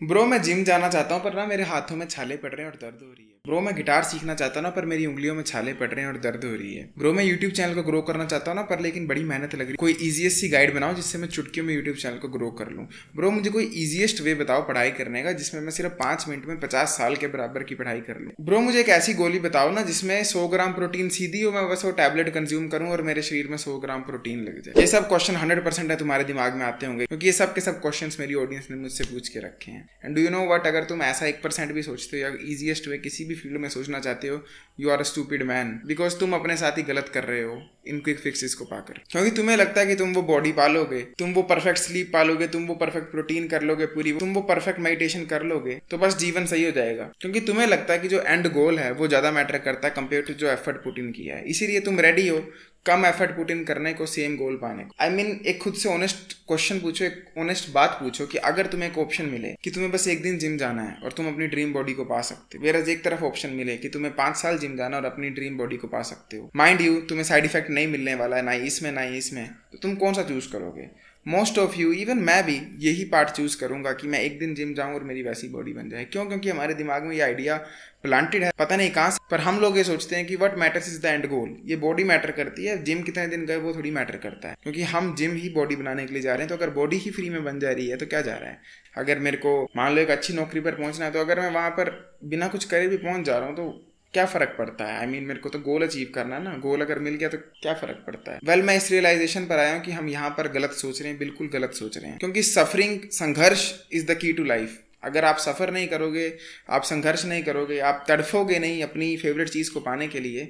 Bro मैं gym जाना चाहता हूँ पर ना मेरे हाथों में छाले पड़ रहे हैं और दर्द हो रही है। ब्रो मैं गिटार सीखना चाहता हूँ ना पर मेरी उंगलियों में छाले पड़ रहे हैं और दर्द हो रही है। ब्रो मैं यूट्यूब चैनल को ग्रो करना चाहता हूँ ना पर लेकिन बड़ी मेहनत लग रही है। कोई इजीएस्ट सी गाइड बनाओ जिससे मैं चुटकियों में यूट्यूब चैनल को ग्रो कर लूँ। ब्रो मुझे कोई इजीएस्ट वे बताओ पढ़ाई करने का जिसमें मैं सिर्फ 5 मिनट में 50 साल के बराबर की पढ़ाई कर लूँ। ब्रो मुझे एक ऐसी गोली बताओ ना जिसमें 100 ग्राम प्रोटीन सीधी हो, मैं बस वो टैबलेट कंज्यूम करूँ और मेरे शरीर में 100 ग्राम प्रोटीन लग जाए। ये सब क्वेश्चन 100% है तुम्हारे दिमाग में आते होंगे क्योंकि ये सब के सब क्वेश्चन मेरी ऑडियंस ने मुझसे पूछ के रखे हैं। And do you know what, अगर तुम ऐसा 1% भी सोचते हो या इजीएस्ट वे किसी भी फील्ड में सोचना चाहते हो, you are a stupid man because तुम अपने साथ ही गलत कर रहे हो इन क्विक फिक्सेस को पाकर। क्योंकि तुम्हें लगता है कि तुम वो बॉडी पालोगे, तुम वो परफेक्ट स्लीप पालोगे, तुम वो परफेक्ट प्रोटीन कर लोगे पूरी, तुम वो परफेक्ट मेडिटेशन कर लोगे तो बस जीवन सही हो जाएगा। क्योंकि तुम्हें लगता है कि जो एंड गोल है वो ज्यादा मैटर करता है कंपेयर टू जो एफर्ट पुट इन किया है, इसीलिए तुम रेडी हो कम एफर्ट पुट इन करने को सेम गोल पाने को। आई मीन एक खुद से ऑनेस्ट क्वेश्चन पूछो, एक ऑनेस्ट बात पूछो कि अगर तुम्हें एक ऑप्शन मिले कि तुम्हें बस एक दिन जिम जाना है और तुम अपनी ड्रीम बॉडी को पा सकते हो, वेराज एक तरफ ऑप्शन मिले कि तुम्हें 5 साल जिम जाना और अपनी ड्रीम बॉडी को पा सकते हो, माइंड यू तुम्हें साइड इफेक्ट नहीं मिलने वाला है ना इसमें ना इसमें, तो तुम कौन सा चूज करोगे? मोस्ट ऑफ यू, इवन मैं भी यही पार्ट चूज करूंगा कि मैं एक दिन जिम जाऊं और मेरी वैसी बॉडी बन जाए। क्यों? क्योंकि हमारे दिमाग में ये आइडिया प्लांटेड है, पता नहीं कहां से, पर हम लोग ये सोचते हैं कि what matters is the end goal. ये बॉडी मैटर करती है, जिम कितने दिन गए वो थोड़ी मैटर करता है, क्योंकि हम जिम ही बॉडी बनाने के लिए जा रहे हैं। तो अगर बॉडी ही फ्री में बन जा रही है तो क्या जा रहा है? अगर मेरे को मान लो एक अच्छी नौकरी पर पहुंचना है तो अगर मैं वहां पर बिना कुछ करे भी पहुंच जा रहा हूँ तो क्या फर्क पड़ता है? आई मीन मेरे को तो गोल अचीव करना है ना, गोल अगर मिल गया तो क्या फर्क पड़ता है? वेल मैं इस रियलाइजेशन पर आया हूँ कि हम यहाँ पर गलत सोच रहे हैं, बिल्कुल गलत सोच रहे हैं। क्योंकि सफरिंग, संघर्ष is the key to life. अगर आप सफर नहीं करोगे, आप संघर्ष नहीं करोगे, आप तड़फोगे नहीं अपनी फेवरेट चीज को पाने के लिए,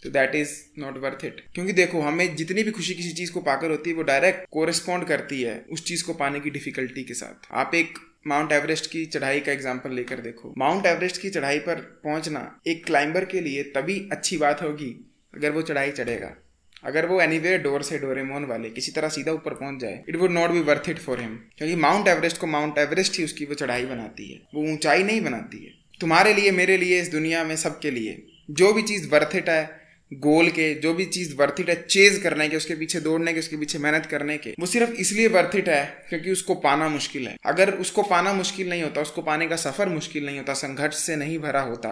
तो that is not worth it. क्योंकि देखो, हमें जितनी भी खुशी किसी चीज को पाकर होती है वो डायरेक्ट कोरेस्पॉन्ड करती है उस चीज को पाने की डिफिकल्टी के साथ। आप एक माउंट एवरेस्ट की चढ़ाई का एग्जांपल लेकर देखो। माउंट एवरेस्ट की चढ़ाई पर पहुंचना एक क्लाइंबर के लिए तभी अच्छी बात होगी अगर वो चढ़ाई चढ़ेगा। अगर वो एनीवेयर डोर से डोरेमोन वाले किसी तरह सीधा ऊपर पहुंच जाए, it would not be worth it for him. क्योंकि माउंट एवरेस्ट को माउंट एवरेस्ट ही उसकी वो चढ़ाई बनाती है, वो ऊंचाई नहीं बनाती है। तुम्हारे लिए, मेरे लिए, इस दुनिया में सबके लिए जो भी चीज वर्थ इट है, गोल के जो भी चीज वर्थ इट है चेज करने के, उसके पीछे दौड़ने के, उसके पीछे मेहनत करने के, वो सिर्फ इसलिए वर्थ इट है क्योंकि उसको पाना मुश्किल है। अगर उसको पाना मुश्किल नहीं होता, उसको पाने का सफर मुश्किल नहीं होता, संघर्ष से नहीं भरा होता,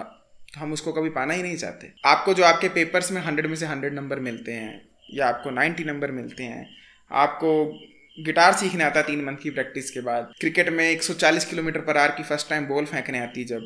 तो हम उसको कभी पाना ही नहीं चाहते। आपको जो आपके पेपर्स में 100 में से 100 नंबर मिलते हैं या आपको 90 नंबर मिलते हैं, आपको गिटार सीखने आता है 3 मंथ की प्रैक्टिस के बाद, क्रिकेट में 140 किलोमीटर पर आवर की फर्स्ट टाइम बॉल फेंकने आती है,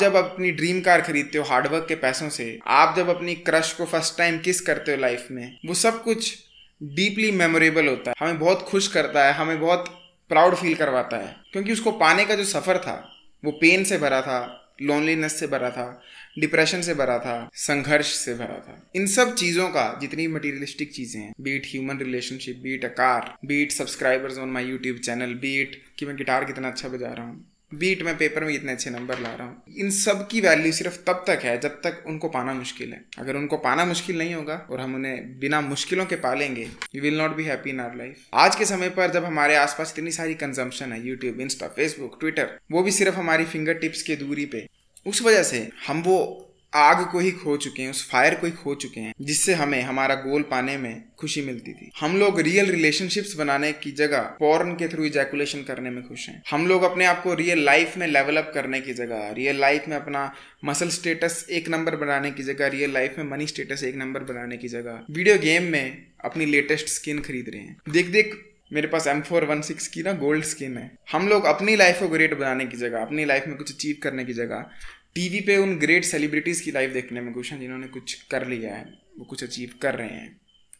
जब अपनी ड्रीम कार खरीदते हो हार्डवर्क के पैसों से, आप जब अपनी क्रश को फर्स्ट टाइम किस करते हो लाइफ में, वो सब कुछ डीपली मेमोरेबल होता है, हमें बहुत खुश करता है, हमें बहुत प्राउड फील करवाता है। क्योंकि उसको पाने का जो सफर था वो पेन से भरा था, लोनलीनेस से भरा था, डिप्रेशन से भरा था, संघर्ष से भरा था। इन सब चीजों का, जितनी मटीरियलिस्टिक चीजें हैं, be it human relationship, be it a car, be it subscribers on my YouTube channel, be it कि मैं गिटार कितना अच्छा बजा रहा हूँ, बीट मैं पेपर में इतने अच्छे नंबर ला रहा हूँ, इन सब की वैल्यू सिर्फ तब तक है जब तक उनको पाना मुश्किल है। अगर उनको पाना मुश्किल नहीं होगा और हम उन्हें बिना मुश्किलों के पालेंगे, we will not be happy in our life. आज के समय पर जब हमारे आसपास इतनी सारी कंजम्पशन है, यूट्यूब, इंस्टा, फेसबुक, ट्विटर, वो भी सिर्फ हमारी फिंगर टिप्स की दूरी पे, उस वजह से हम वो आग को ही खो चुके हैं, उस फायर को ही खो चुके हैं जिससे हमें हमारा गोल पाने में खुशी मिलती थी। हम लोग रियल रिलेशनशिप्स बनाने की जगह पॉर्न के थ्रू इजैकुलेशन करने में खुश हैं। हम लोग अपने आप को रियल लाइफ में लेवल अप करने की जगह, रियल लाइफ में अपना मसल स्टेटस 1 नंबर बनाने की जगह, रियल लाइफ में मनी स्टेटस 1 नंबर बनाने की जगह, वीडियो गेम में अपनी लेटेस्ट स्किन खरीद रहे हैं। देख मेरे पास M416 की ना गोल्ड स्किन है। हम लोग अपनी लाइफ को ग्रेट बनाने की जगह, अपनी लाइफ में कुछ अचीव करने की जगह, टीवी पे उन ग्रेट सेलिब्रिटीज की लाइफ देखने में खुश हैं जिन्होंने कुछ कर लिया है, वो कुछ अचीव कर रहे हैं।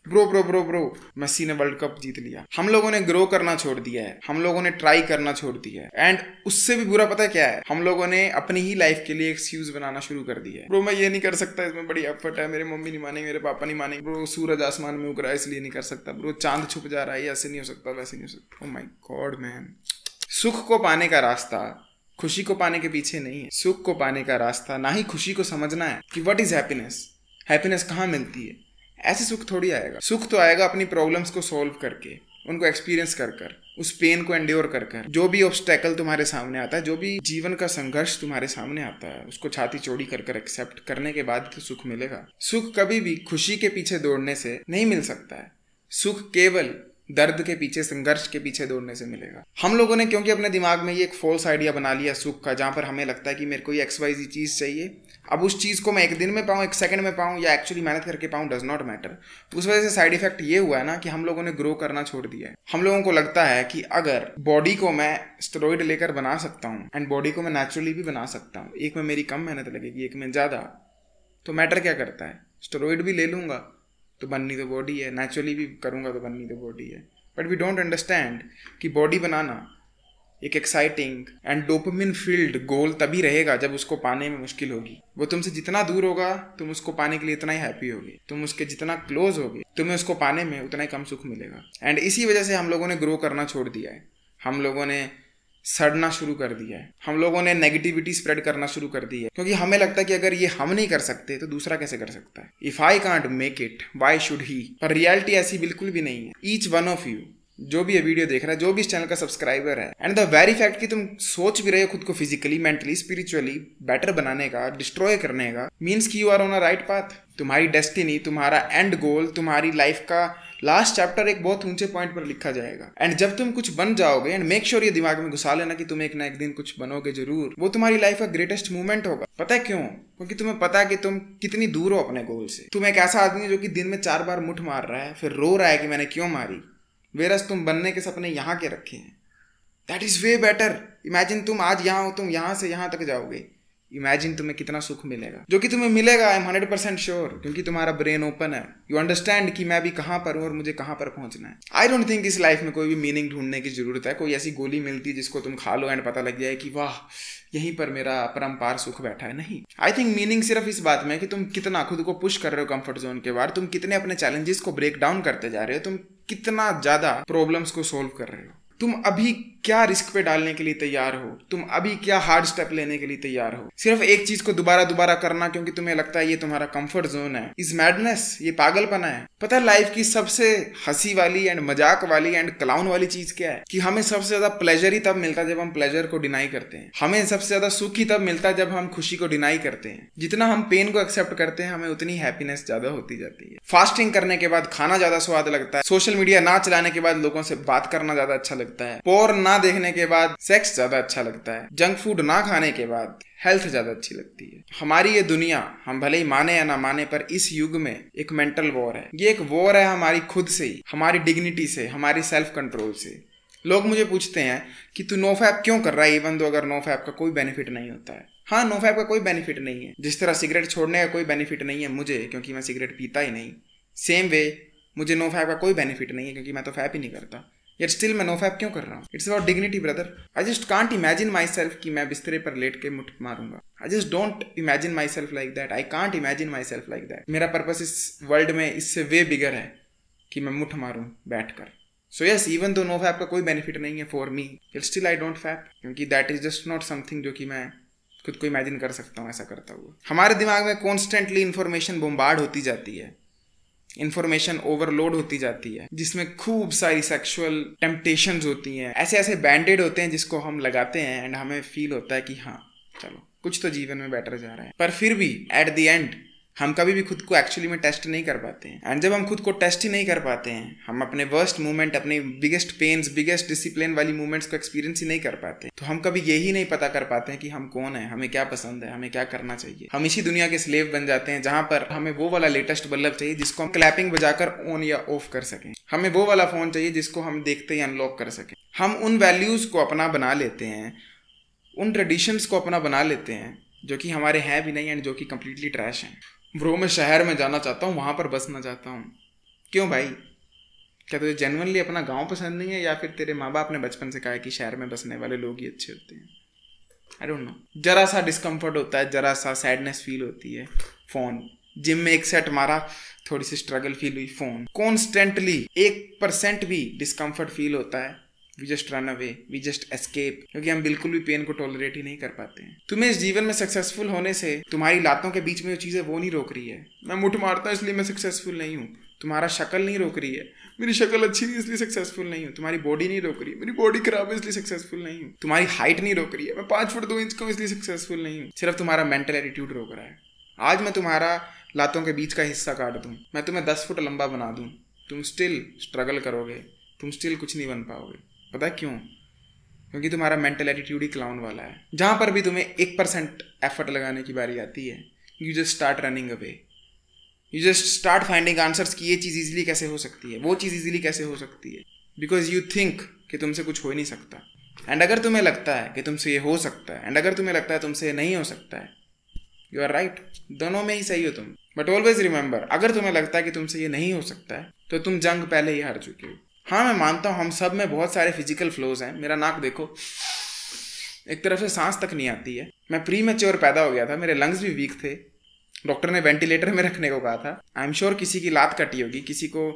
ब्रो मेसी ने वर्ल्ड कप जीत लिया। हम लोगों ने ग्रो करना छोड़ दिया है, हम लोगों ने ट्राई करना छोड़ दिया है, एंड उससे भी बुरा पता है क्या है, हम लोगों ने अपनी ही लाइफ के लिए एक्सक्यूज बनाना शुरू कर दिया है। ब्रो मैं ये नहीं कर सकता, इसमें बड़ी एफर्ट है, मेरे मम्मी नहीं मानेंगे, मेरे पापा नहीं मानेंगे, ब्रो सूरज आसमान में उग रहा है इसलिए नहीं कर सकता, ब्रो चांद छुप जा रहा है, ऐसे नहीं हो सकता, वैसे नहीं हो सकता। Oh my God man. सुख को पाने का रास्ता खुशी को पाने के पीछे नहीं है। सुख को पाने का रास्ता, ना ही खुशी को समझना है कि व्हाट इज हैप्पीनेस, हैप्पीनेस कहाँ मिलती है। ऐसे सुख थोड़ी आएगा। सुख तो आएगा अपनी प्रॉब्लम्स को सॉल्व करके, उनको एक्सपीरियंस कर, उस पेन को एंड्योर कर, जो भी ऑब्स्टेकल तुम्हारे सामने आता है, जो भी जीवन का संघर्ष तुम्हारे सामने आता है, उसको छाती चौड़ी कर एक्सेप्ट करने के बाद तो सुख मिलेगा। सुख कभी भी खुशी के पीछे दौड़ने से नहीं मिल सकता है। सुख केवल दर्द के पीछे, संघर्ष के पीछे दौड़ने से मिलेगा। हम लोगों ने क्योंकि अपने दिमाग में ये एक फॉल्स आइडिया बना लिया सुख का, जहाँ पर हमें लगता है कि मेरे को ये XYZ चीज़ चाहिए, अब उस चीज़ को मैं एक दिन में पाऊँ, एक सेकंड में पाऊँ या एक्चुअली मेहनत करके पाऊँ, डज नॉट मैटर। उस वजह से साइड इफेक्ट ये हुआ है ना कि हम लोगों ने ग्रो करना छोड़ दिया है। हम लोगों को लगता है कि अगर बॉडी को मैं स्टेरॉइड लेकर बना सकता हूँ एंड बॉडी को मैं नेचुरली भी बना सकता हूँ, एक में मेरी कम मेहनत लगेगी, एक में ज़्यादा, तो मैटर क्या करता है? स्टेरॉइड भी ले लूँगा तो बननी तो बॉडी है, नेचुरली भी करूँगा तो बननी तो बॉडी है। बट वी डोंट अंडरस्टैंड कि बॉडी बनाना एक exciting and dopamine field goal तभी रहेगा जब उसको पाने में मुश्किल होगी। वो तुमसे जितना दूर होगा तुम उसको पाने के लिए इतना ही हैप्पी होगे, तुम उसके जितना क्लोज होगे तुम्हें उसको पाने में उतना ही कम सुख मिलेगा। एंड इसी वजह से हम लोगों ने ग्रो करना छोड़ दिया है, हम लोगों ने सड़ना शुरू कर दिया है, हम लोगों ने नेगेटिविटी स्प्रेड करना शुरू कर दी है, क्योंकि हमें लगता है कि अगर ये हम नहीं कर सकते तो दूसरा कैसे कर सकता है। If I can't make it why should he. पर रियलिटी ऐसी बिल्कुल भी नहीं है। ईच वन ऑफ यू जो भी ये वीडियो देख रहा है, जो भी इस चैनल का सब्सक्राइबर है, एंड द वेरी फैक्ट कि तुम सोच भी रहे हो खुद को फिजिकली, मेंटली, स्पिरिचुअली बेटर बनाने का, डिस्ट्रॉय करने का, मीन्स कि you are on a right path. तुम्हारी डेस्टिनी, तुम्हारा एंड गोल, तुम्हारी लाइफ का लास्ट चैप्टर एक बहुत ऊंचे पॉइंट पर लिखा जाएगा। एंड जब तुम कुछ बन जाओगे, एंड मेक श्योर ये दिमाग में घुसा लेना कि तुम एक ना एक दिन कुछ बनोगे जरूर, वो तुम्हारी लाइफ का ग्रेटेस्ट मूवमेंट होगा। पता है क्यों? क्योंकि तुम्हें पता है कि तुम कितनी दूर हो अपने गोल से। तुम एक ऐसा आदमी है जो कि दिन में 4 बार मुठ मार रहा है, फिर रो रहा है कि मैंने क्यों मारी, वेरस तुम बनने के सपने यहाँ के रखे हैं। That is way better. Imagine तुम आज यहाँ हो, तुम यहाँ से यहाँ तक जाओगे, इमेजिन तुम्हें कितना सुख मिलेगा, जो कि तुम्हें मिलेगा। आई एम 100% श्योर, क्योंकि तुम्हारा ब्रेन ओपन है, यू अंडरस्टैंड कि मैं भी कहाँ पर हूँ और मुझे कहाँ पर पहुंचना है। आई डोंट थिंक इस लाइफ में कोई भी मीनिंग ढूंढने की जरूरत है, कोई ऐसी गोली मिलती है जिसको तुम खा लो एंड पता लग जाए कि वाह यहीं पर मेरा परम्पार सुख बैठा है। नहीं, आई थिंक मीनिंग सिर्फ इस बात में है कि तुम कितना खुद को पुश कर रहे हो कंफर्ट जोन के बाहर, तुम कितने अपने चैलेंजेस को ब्रेक डाउन करते जा रहे हो, तुम कितना ज्यादा प्रॉब्लम्स को सोल्व कर रहे हो, तुम अभी क्या रिस्क पे डालने के लिए तैयार हो, तुम अभी क्या हार्ड स्टेप लेने के लिए तैयार हो। सिर्फ एक चीज को दोबारा दोबारा करना क्योंकि तुम्हें लगता है ये तुम्हारा कंफर्ट जोन है, इज मैडनेस, ये पागलपना है। पता है लाइफ की सबसे हंसी वाली एंड मजाक वाली एंड क्लाउन वाली चीज क्या है? कि हमें सबसे ज्यादा प्लेजर ही तब मिलता है जब हम प्लेजर को डिनाई करते हैं, हमें सबसे ज्यादा सुख ही तब मिलता है जब हम खुशी को डिनाई करते हैं। जितना हम पेन को एक्सेप्ट करते हैं हमें उतनी हैप्पीनेस ज्यादा होती जाती है। फास्टिंग करने के बाद खाना ज्यादा स्वाद लगता है, सोशल मीडिया ना चलाने के बाद लोगों से बात करना ज्यादा अच्छा लगता है, पोर्न ना देखने के बाद सेक्स ज्यादा अच्छा लगता है, जंक फूड ना खाने के बाद हेल्थ ज्यादा अच्छी लगती है। हमारी ये दुनिया, हम भले ही माने या ना माने, पर इस युग में एक मेंटल वॉर है। ये एक वॉर है हमारी खुद से ही, हमारी डिग्निटी से, हमारी सेल्फ कंट्रोल से। लोग मुझे पूछते हैं कि तू नो फैप क्यों कर रहा है, इवन दो अगर नो फैप का कोई बेनिफिट नहीं होता है। हाँ, नो फैप का कोई बेनिफिट नहीं है, जिस तरह सिगरेट छोड़ने का कोई बेनिफिट नहीं है मुझे, क्योंकि मैं सिगरेट पीता ही नहीं। सेम वे मुझे नो फैप का कोई बेनिफिट नहीं है, क्योंकि मैं तो फैप ही नहीं करता। Yet still मैं नो फैप क्यों कर रहा हूँ? It's about dignity brother. I just can't imagine my self कि मैं बिस्तरे पर लेट के मुठ मारूंगा। I just don't imagine my self like that. I can't imagine my self like that. मेरा पर्पस इस वर्ल्ड में इससे वे बिगर है कि मैं मुठ मारूं बैठ कर। So yes, even though no fap का कोई बेनिफिट नहीं है for me, it still I don't fap, क्योंकि that is just not something जो कि मैं खुद को इमेजिन कर सकता हूँ ऐसा करता हुआ। हमारे दिमाग में कॉन्स्टेंटली इन्फॉर्मेशन बोम्बार्ड होती जाती है, इन्फॉर्मेशन ओवरलोड होती जाती है, जिसमें खूब सारी सेक्सुअल टेम्पटेशंस होती हैं। ऐसे ऐसे बैंडेड होते हैं जिसको हम लगाते हैं एंड हमें फील होता है कि हाँ चलो कुछ तो जीवन में बेटर जा रहा है। पर फिर भी एट द एंड हम कभी भी खुद को एक्चुअली में टेस्ट नहीं कर पाते हैं। एंड जब हम खुद को टेस्ट ही नहीं कर पाते हैं, हम अपने वर्स्ट मूवमेंट, अपने बिगेस्ट पेन्स, बिगेस्ट डिसिप्लिन वाली मूवमेंट्स को एक्सपीरियंस ही नहीं कर पाते, तो हम कभी यही नहीं पता कर पाते हैं कि हम कौन है, हमें क्या पसंद है, हमें क्या करना चाहिए। हम इसी दुनिया के स्लेव बन जाते हैं जहां पर हमें वो वाला लेटेस्ट बल्ब चाहिए जिसको हम क्लैपिंग बजाकर ऑन या ऑफ कर सकें, हमें वो वाला फोन चाहिए जिसको हम देखते ही अनलॉक कर सकें। हम उन वैल्यूज को अपना बना लेते हैं, उन ट्रेडिशंस को अपना बना लेते हैं जो कि हमारे हैं भी नहीं एंड जो कि कंप्लीटली ट्रैश हैं। ब्रो मैं शहर में जाना चाहता हूँ, वहाँ पर बसना चाहता हूँ। क्यों भाई? क्या तुझे जेन्युइनली अपना गांव पसंद नहीं है, या फिर तेरे माँ बाप ने बचपन से कहा है कि शहर में बसने वाले लोग ही अच्छे होते हैं? I don't know. जरा सा डिस्कम्फर्ट होता है, जरा सा सैडनेस फील होती है, फोन। जिम में एक सेट मारा, थोड़ी सी स्ट्रगल फील हुई, फोन। कॉन्स्टेंटली 1% भी डिस्कम्फर्ट फील होता है, we just run away, we just escape, क्योंकि हम बिल्कुल भी पेन को टॉलरेट ही नहीं कर पाते हैं। तुम्हें इस जीवन में सक्सेसफुल होने से तुम्हारी लातों के बीच में जो चीज़ें वो नहीं रोक रही है। मैं मुठ मारता हूँ इसलिए मैं सक्सेसफुल नहीं हूँ, तुम्हारा शक्ल नहीं रोक रही है। मेरी शक्ल अच्छी नहीं इसलिए सक्सेसफुल नहीं हूँ। तुम्हारी बॉडी नहीं रोक रही है, मेरी बॉडी खराब है इसलिए सक्सेसफुल नहीं हूँ। तुम्हारी हाइट नहीं रोक रही है, मैं 5 फुट 2 इंच का हूँ इसलिए सक्सेसफुल नहीं हूँ। सिर्फ तुम्हारा मेंटल एटीट्यूड रोक रहा है। आज मैं तुम्हारा लातों के बीच का हिस्सा काट दूँ, मैं तुम्हें 10 फुट लंबा बना दूँ, तुम स्टिल स्ट्रगल करोगे, तुम स्टिल कुछ नहीं बन पाओगे। पता क्यों? क्योंकि तुम्हारा मेंटल एटीट्यूड ही क्लाउन वाला है। जहां पर भी तुम्हें 1% एफर्ट लगाने की बारी आती है, you just start running away, you just start finding answers कि ये चीज़ ईजिली कैसे हो सकती है, वो चीज़ ईजिली कैसे हो सकती है, बिकॉज यू थिंक कि तुमसे कुछ हो ही नहीं सकता। एंड अगर तुम्हें लगता है कि तुमसे ये हो सकता है, एंड अगर तुम्हें लगता है तुमसे ये नहीं हो सकता है, यू आर राइट, दोनों में ही सही हो तुम। बट ऑलवेज रिमेंबर, अगर तुम्हें लगता है कि तुमसे ये नहीं हो सकता है तो तुम जंग पहले ही हार चुके हो। हाँ, मैं मानता हूँ हम सब में बहुत सारे फिजिकल फ्लॉज हैं। मेरा नाक देखो, एक तरफ से सांस तक नहीं आती है। मैं प्री मैच्योर पैदा हो गया था, मेरे लंग्स भी वीक थे, डॉक्टर ने वेंटिलेटर में रखने को कहा था। आई एम श्योर किसी की लात कटी होगी, किसी को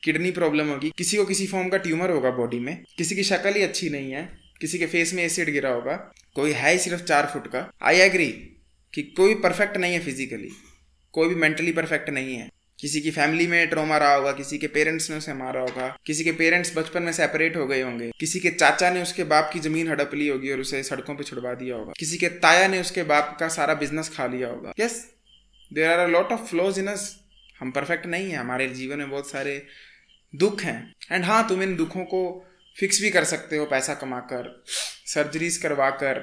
किडनी प्रॉब्लम होगी, किसी को किसी फॉर्म का ट्यूमर होगा बॉडी में, किसी की शक्ल ही अच्छी नहीं है, किसी के फेस में एसिड गिरा होगा, कोई है ही सिर्फ 4 फुट का। आई एग्री कि कोई परफेक्ट नहीं है फिजिकली, कोई भी मेंटली परफेक्ट नहीं है। किसी की फैमिली में ट्रॉमा रहा होगा, किसी के पेरेंट्स ने उसे मारा होगा, किसी के पेरेंट्स बचपन में सेपरेट हो गए होंगे, किसी के चाचा ने उसके बाप की जमीन हड़प ली होगी और उसे सड़कों पे छुड़वा दिया होगा, किसी के ताया ने उसके बाप का सारा बिजनेस खा लिया होगा। Yes, there are a lot of flaws in us. हम परफेक्ट नहीं है, हमारे जीवन में बहुत सारे दुख हैं। एंड हाँ, तुम इन दुखों को फिक्स भी कर सकते हो, पैसा कमाकर, सर्जरीज करवाकर,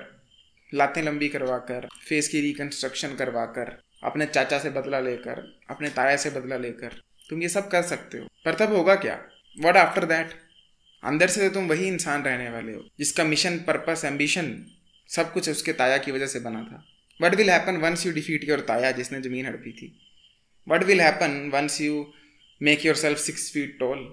लातें लंबी करवाकर, फेस की रिकंस्ट्रक्शन करवाकर, अपने चाचा से बदला लेकर, अपने ताया से बदला लेकर, तुम ये सब कर सकते हो। पर तब होगा क्या? What after that? अंदर से तो तुम वही इंसान रहने वाले हो जिसका मिशन, पर्पस, एम्बिशन सब कुछ उसके ताया की वजह से बना था। What will happen once you defeat your ताया जिसने जमीन हड़पी थी? What will happen once you make yourself 6 feet tall?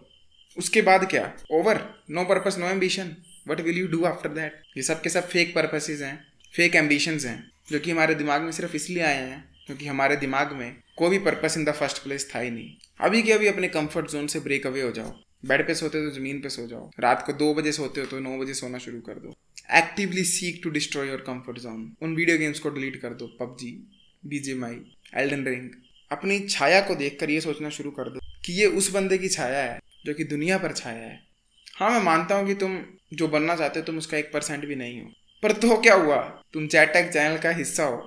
उसके बाद क्या? Over, no purpose, no ambition. What will you do after that? ये सब के सब फेक पर्पसेस हैं, फेक एम्बिशंस हैं, जो कि हमारे दिमाग में सिर्फ इसलिए आए हैं क्योंकि हमारे दिमाग में कोई भी purpose in the first place था ही नहीं। अभी के अभी अपने कंफर्ट जोन से ब्रेक अवे हो जाओ। बेड पे सोते हो तो जमीन पे सो जाओ, रात को 2 बजे सोते हो तो 9 बजे सोना शुरू कर दो। Actively seek to destroy your comfort zone. उन वीडियो गेम्स को डिलीट कर दो, पबजी, BGMI, एल्डन रिंग। अपनी छाया को देखकर ये सोचना शुरू कर दो कि ये उस बंदे की छाया है जो कि दुनिया पर छाया है। हाँ, मैं मानता हूँ कि तुम जो बनना चाहते हो तुम उसका 1% भी नहीं हो, पर तो क्या हुआ? तुम चैटटेक चैनल का हिस्सा हो,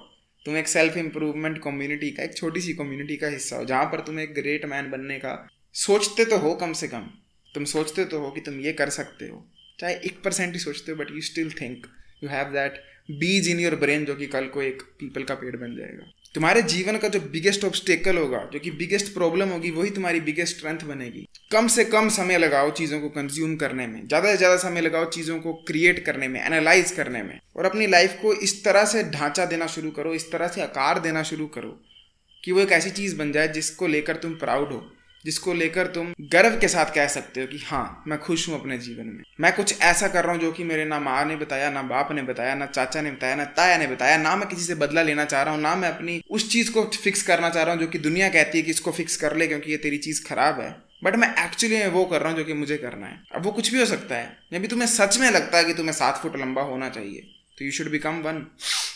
तुम एक सेल्फ इम्प्रूवमेंट कम्युनिटी का, एक छोटी सी कम्युनिटी का हिस्सा हो, जहाँ पर तुम एक ग्रेट मैन बनने का सोचते तो हो। कम से कम तुम सोचते तो हो कि तुम ये कर सकते हो, चाहे 1% ही सोचते हो, but you still think you have that बीज इन योर ब्रेन जो कि कल को एक पीपल का पेड़ बन जाएगा। तुम्हारे जीवन का जो बिगेस्ट ऑब्स्टेकल होगा, जो कि बिगेस्ट प्रॉब्लम होगी, वही तुम्हारी बिगेस्ट स्ट्रेंथ बनेगी। कम से कम समय लगाओ चीज़ों को कंज्यूम करने में, ज़्यादा से ज़्यादा समय लगाओ चीज़ों को क्रिएट करने में, एनालाइज करने में, और अपनी लाइफ को इस तरह से ढांचा देना शुरू करो, इस तरह से आकार देना शुरू करो कि वो एक ऐसी चीज़ बन जाए जिसको लेकर तुम प्राउड हो, जिसको लेकर तुम गर्व के साथ कह सकते हो कि हाँ, मैं खुश हूँ अपने जीवन में, मैं कुछ ऐसा कर रहा हूँ जो कि मेरे ना माँ ने बताया, ना बाप ने बताया, ना चाचा ने बताया, ना ताया ने बताया, ना मैं किसी से बदला लेना चाह रहा हूँ, ना मैं अपनी उस चीज़ को फिक्स करना चाह रहा हूँ जो कि दुनिया कहती है कि इसको फिक्स कर ले क्योंकि ये तेरी चीज़ खराब है, बट मैं एक्चुअली में वो कर रहा हूँ जो कि मुझे करना है। अब वो कुछ भी हो सकता है। मे बी तुम्हें सच में लगता है कि तुम्हें 7 फुट लंबा होना चाहिए, तो you should become 1।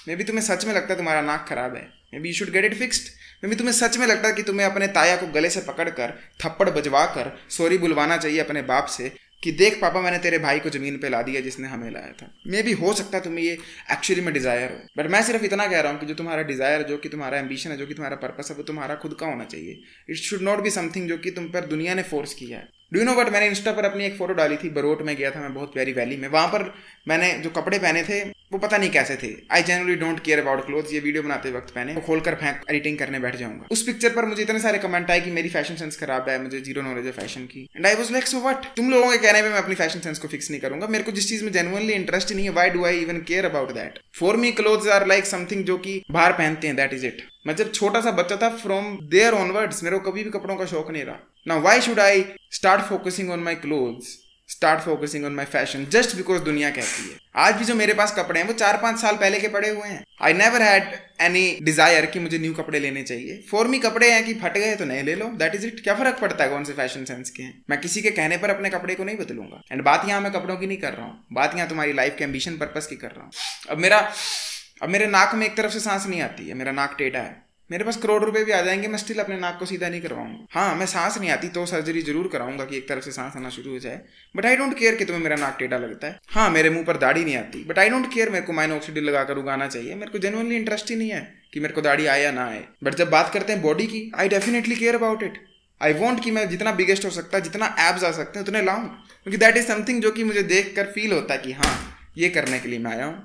May be तुम्हें सच में लगता है तुम्हारा नाक खराब है, may be you should get it fixed. May be तुम्हें सच में लगता है कि तुम्हें अपने ताया को गले से पकड़कर थप्पड़ बजवा कर सॉरी बुलवाना चाहिए अपने बाप से कि देख पापा, मैंने तेरे भाई को जमीन पे ला दिया जिसने हमें लाया था। मे बी हो सकता है तुम्हें ये एक्चुअली में डिजायर हो, बट मैं सिर्फ इतना कह रहा हूँ कि जो तुम्हारा डिजायर, जो कि तुम्हारा एम्बिशन है, जो कि तुम्हारा पर्पस है, वो तुम्हारा खुद का होना चाहिए। It should not be something जो कि तुम पर दुनिया ने फोर्स किया है। डू यू नो वट, मैंने इंस्टा पर अपनी एक फोटो डाली थी, बरोट में गया था मैं, बहुत प्यारी वैली में। वहाँ पर मैंने जो कपड़े पहने थे वो पता नहीं कैसे थे। I generally don't care about clothes. ये वीडियो बनाते वक्त पहने वो खोलकर फेंक एडिटिंग करने बैठ जाऊंगा। उस पिक्चर पर मुझे इतने सारे कमेंट आए कि मेरी फैशन सेंस खराब है, मुझे जीरो नॉलेज है फैशन की। And I was like, so what? तुम लोगों के कहने पे मैं अपनी फैशन सेंस को फिक्स नहीं करूंगा। मेरे को जिस चीज में जेन्युइनली इंटरेस्ट नहीं है, why do I even care about that? For me clothes are like something जो कि बाहर पहनते हैं, दैट इज इट। मैं जब छोटा सा बच्चा था, फ्रॉम देयर ऑनवर्ड्स मेरे को कभी भी कपड़ों का शौक नहीं रहा। Now why should I start focusing on my clothes, start focusing on my fashion just because दुनिया कहती है? आज भी जो मेरे पास कपड़े हैं वो 4-5 साल पहले के पड़े हुए हैं। I never had any desire कि मुझे न्यू कपड़े लेने चाहिए। फॉर मी कपड़े हैं कि फट गए तो नए ले लो, दैट इज इट। क्या फर्क पड़ता है कौन से फैशन सेंस के हैं? मैं किसी के कहने पर अपने कपड़े को नहीं बदलूंगा। एंड बात यहाँ मैं कपड़ों की नहीं कर रहा हूँ, बात यहाँ तुम्हारी लाइफ के एम्बिशन पर्पस की कर रहा हूँ। अब मेरे नाक में एक तरफ से सांस नहीं आती है, मेरा नाक टेढ़ा है। मेरे पास करोड़ रुपए भी आ जाएंगे, मैं स्टिल अपने नाक को सीधा नहीं करवाऊंगा। हाँ, मैं सांस नहीं आती तो सर्जरी जरूर कराऊंगा कि एक तरफ से सांस आना शुरू हो जाए, बट आई डोंट केयर कि तुम्हें मेरा नाक टेढ़ा लगता है। हाँ, मेरे मुंह पर दाढ़ी नहीं आती, बट आई डोंट केयर। मेरे को माइनोक्सिडिल लगाकर उगाना चाहिए। मेरे को जेन्युइनली इंटरेस्ट ही नहीं है कि मेरे को दाढ़ी आए या ना आए। बट जब बात करते हैं बॉडी की, I definitely care about it. I want कि मैं जितना बिगेस्ट हो सकता है, जितना एब्स आ सकते हैं उतने लाऊं, क्योंकि दैट इज समथिंग जो कि मुझे देख कर फील होता है कि हाँ ये करने के लिए मैं आया हूँ,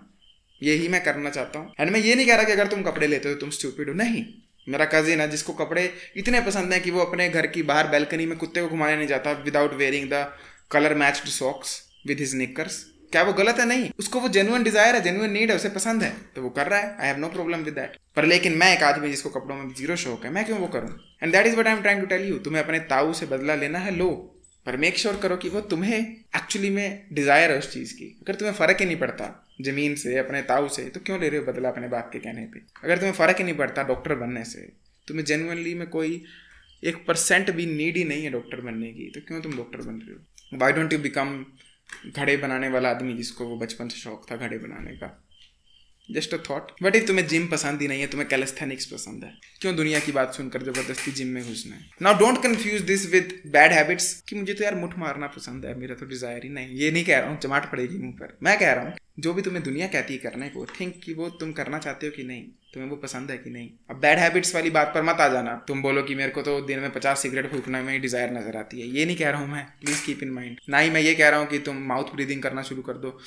यही मैं करना चाहता हूँ। एंड मैं ये नहीं कह रहा कि अगर तुम कपड़े लेते हो तुम स्टूपिड हो, नहीं। मेरा कजिन है जिसको कपड़े इतने पसंद है कि वो अपने घर की बाहर बैल्कनी में कुत्ते को घुमाने नहीं जाता without wearing the colour matched socks with his knickers. क्या वो गलत है? नहीं, उसको वो जेन्युइन डिजायर है, जेन्युइन नीड है, उसे पसंद है तो वो कर रहा है। I have no problem with that. पर लेकिन मैं एक आदमी जिसको कपड़ों में जीरो शौक है, मैं क्यों वो करूं? And that is what I am trying to tell you. तुम्हें अपने ताऊ से बदला लेना है, लो, पर मेक श्योर करो कि वो तुम्हें एक्चुअली में डिजायर है उस चीज की। अगर तुम्हें फर्क ही नहीं पड़ता जमीन से, अपने ताऊ से, तो क्यों ले रहे हो बदला अपने बाप के कहने पे? अगर तुम्हें फर्क ही नहीं पड़ता डॉक्टर बनने से, तुम्हें जेन्युइनली में कोई 1% भी नीड ही नहीं है डॉक्टर बनने की, तो क्यों तुम डॉक्टर बन रहे हो? व्हाई डोंट यू बिकम घड़े बनाने वाला आदमी जिसको वो बचपन से शौक था घड़े बनाने का? Just a thought. But if तुम्हें जिम पसंद ही नहीं है, तुम्हें कैलिस्थेनिक्स पसंद है, क्यों दुनिया की बात सुनकर जबरदस्ती जिम में घुसना है? Now don't confuse this with bad habits कि मुझे तो यार मुठ मारना पसंद है, मेरा तो डिजायर ही नहीं। ये नहीं कह रहा हूँ चमाट पड़ेगी मुंह पर। मैं कह रहा हूँ जो भी तुम्हें दुनिया कहती है करने को, थिंक कि वो तुम करना चाहते हो कि नहीं, तुम्हें वो पसंद है कि नहीं। अब बैड हैबिट्स वाली बात पर मत आ जाना। तुम बोलो कि मेरे को तो दिन में 50 सिगरेट फूकने में डिजायर नजर आती है, ये नहीं कह रहा हूँ मैं, प्लीज कीप इन माइंड। ना ही मैं ये कह रहा हूँ कि तुम माउथ ब्रीदिंग करना शुरू कर दो,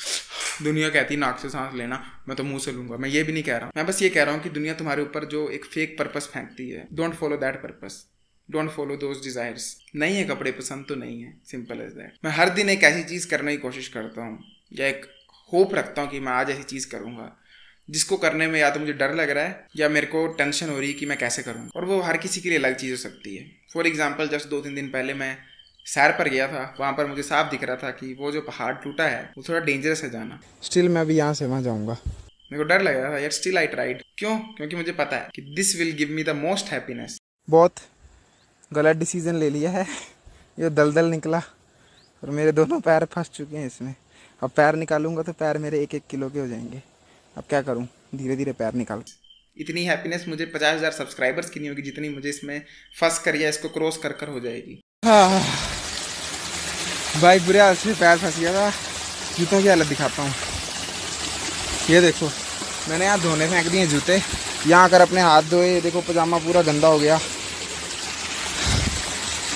दुनिया कहती है नाक से सांस लेना, मैं तो मुंह से लूंगा, मैं ये भी नहीं कह रहा हूँ। मैं बस ये कह रहा हूँ कि दुनिया तुम्हारे ऊपर जो एक फेक पर्पस फेंकती है, don't follow that purpose, don't follow those desires. नहीं है कपड़े पसंद तो नहीं है, सिंपल एज दैट। मैं हर दिन एक ऐसी चीज करने की कोशिश करता हूँ या एक होप रखता हूँ कि मैं आज ऐसी चीज करूंगा जिसको करने में या तो मुझे डर लग रहा है या मेरे को टेंशन हो रही है कि मैं कैसे करूँ। और वो हर किसी के लिए अलग चीज हो सकती है। फॉर एग्जाम्पल जस्ट 2-3 दिन पहले मैं सैर पर गया था, वहां पर मुझे साफ दिख रहा था कि वो जो पहाड़ टूटा है वो थोड़ा डेंजरस है जाना। स्टिल मैं अभी यहाँ से वहां जाऊंगा, मेरे को डर लग रहा था यार, स्टिल आई ट्राइड। क्यों? क्योंकि मुझे पता है कि this will give me the most happiness. बहुत गलत डिसीजन ले लिया है, ये दलदल निकला और मेरे दोनों पैर फंस चुके हैं इसमें। अब पैर निकालूंगा तो पैर मेरे 1-1 किलो के हो जाएंगे। अब क्या करूं, धीरे धीरे पैर निकाल। इतनी हैप्पीनेस मुझे 50,000 सब्सक्राइबर्स की नहीं होगी जितनी मुझे इसमें फंस कर या इसको क्रॉस कर कर हो जाएगी। भाई बुरे हाल से पैर फंस गया था। जूतों की हालत दिखाता हूँ, ये देखो मैंने यहाँ धोने फेंक दिए जूते, यहाँ आकर अपने हाथ धोए, देखो पजामा पूरा गंदा हो गया।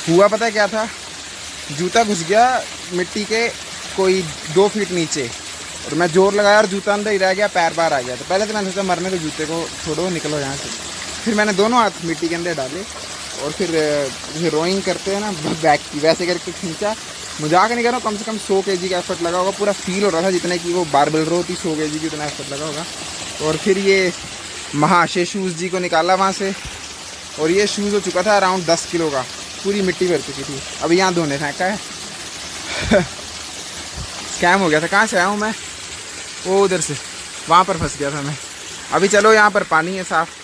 हुआ पता है क्या था, जूता घुस गया मिट्टी के कोई 2 फीट नीचे और मैं जोर लगाया और जूता अंदर ही रह गया, पैर बाहर आ गया। तो पहले तो मैंने सोचा मरने को जूते को छोड़ो, निकलो यहाँ से। फिर मैंने दोनों हाथ मिट्टी के अंदर डाले और फिर रोइंग करते हैं ना बैक की, वैसे करके खींचा। मजाक नहीं कर रहा हूँ, कम से कम 100 kg का एफर्ट लगा होगा। पूरा फील हो रहा था जितने की वो बारबेल रो थी, 100 kg की उतना एफर्ट लगा होगा। और फिर ये महाशय शूज़ जी को निकाला वहाँ से, और ये शूज़ हो चुका था अराउंड 10 किलो का, पूरी मिट्टी भर चुकी थी। अभी यहाँ धोने फेंका है। स्कैम हो गया था। कहाँ से आया हूँ मैं? वो उधर से, वहाँ पर फंस गया था मैं। अभी चलो यहाँ पर पानी है साफ,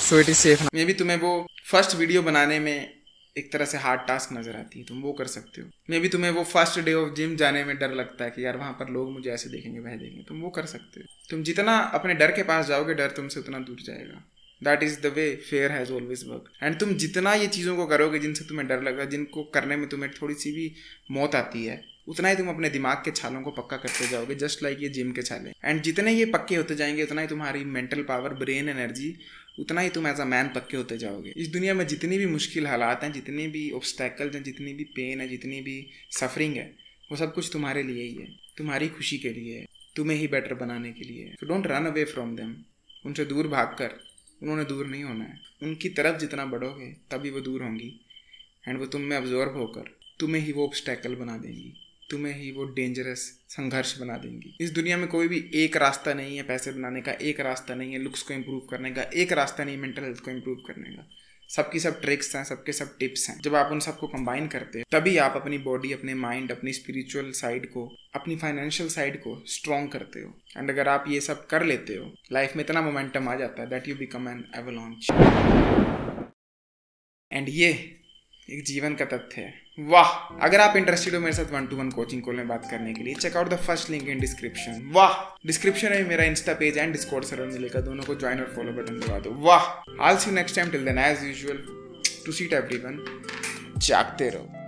सो इट इज सेफ। मे भी तुम्हें वो फर्स्ट वीडियो बनाने में एक तरह से हार्ड टास्क नजर आती है, तुम वो कर सकते हो। मे भी तुम्हें वो फर्स्ट डे ऑफ जिम जाने में डर लगता है कि यार वहाँ पर लोग मुझे ऐसे देखेंगे वह देखेंगे, तुम वो कर सकते हो। तुम जितना अपने डर के पास जाओगे, डर तुमसे उतना दूर जाएगा। That is the way fair has always work. And तुम जितना ये चीज़ों को करोगे जिनसे तुम्हें डर लगा, जिनको करने में तुम्हें थोड़ी सी भी मौत आती है, उतना ही तुम अपने दिमाग के छालों को पक्का करते जाओगे, जस्ट लाइक ये जिम के छाले। एंड जितने ये पक्के होते जाएंगे उतना ही तुम्हारी मेंटल पावर, ब्रेन एनर्जी, उतना ही तुम एज अ मैन पक्के होते जाओगे। इस दुनिया में जितनी भी मुश्किल हालात हैं, जितनी भी ऑब्स्टैकल्स हैं, जितनी भी पेन है, जितनी भी सफरिंग है, वो सब कुछ तुम्हारे लिए ही है, तुम्हारी खुशी के लिए है, तुम्हें ही बेटर बनाने के लिए है। So don't run away from them. उनसे दूर भागकर, उन्होंने दूर नहीं होना है। उनकी तरफ जितना बढ़ोगे तभी वो दूर होंगी, एंड वो तुम में अब्जॉर्ब होकर तुम्हें ही वो ऑब्स्टैकल बना देंगी, तुम्हें ही वो डेंजरस संघर्ष बना देंगी। इस दुनिया में कोई भी एक रास्ता नहीं है पैसे बनाने का, एक रास्ता नहीं है लुक्स को इम्प्रूव करने का, एक रास्ता नहीं मेंटल हेल्थ को इम्प्रूव करने का। सबकी सब ट्रिक्स हैं, सबके सब टिप्स हैं। जब आप उन सबको कंबाइन करते हैं तभी आप अपनी बॉडी, अपने माइंड, अपनी स्पिरिचुअल साइड को, अपनी फाइनेंशियल साइड को स्ट्रॉन्ग करते हो। एंड अगर आप ये सब कर लेते हो, लाइफ में इतना मोमेंटम आ जाता है that you become an avalanche. And ये एक जीवन का तथ्य है। वाह! अगर आप इंटरेस्टेड हो मेरे साथ 1-to-1 कोचिंग कॉल में बात करने के लिए, check out the first link in description. वाह! डिस्क्रिप्शन में मेरा insta page and discord server मिलेगा, दोनों को ज्वाइन और फॉलो बटन दबा दो। वाह! I'll see you next time. Till then, as usual, to seat everyone, जागते रहो।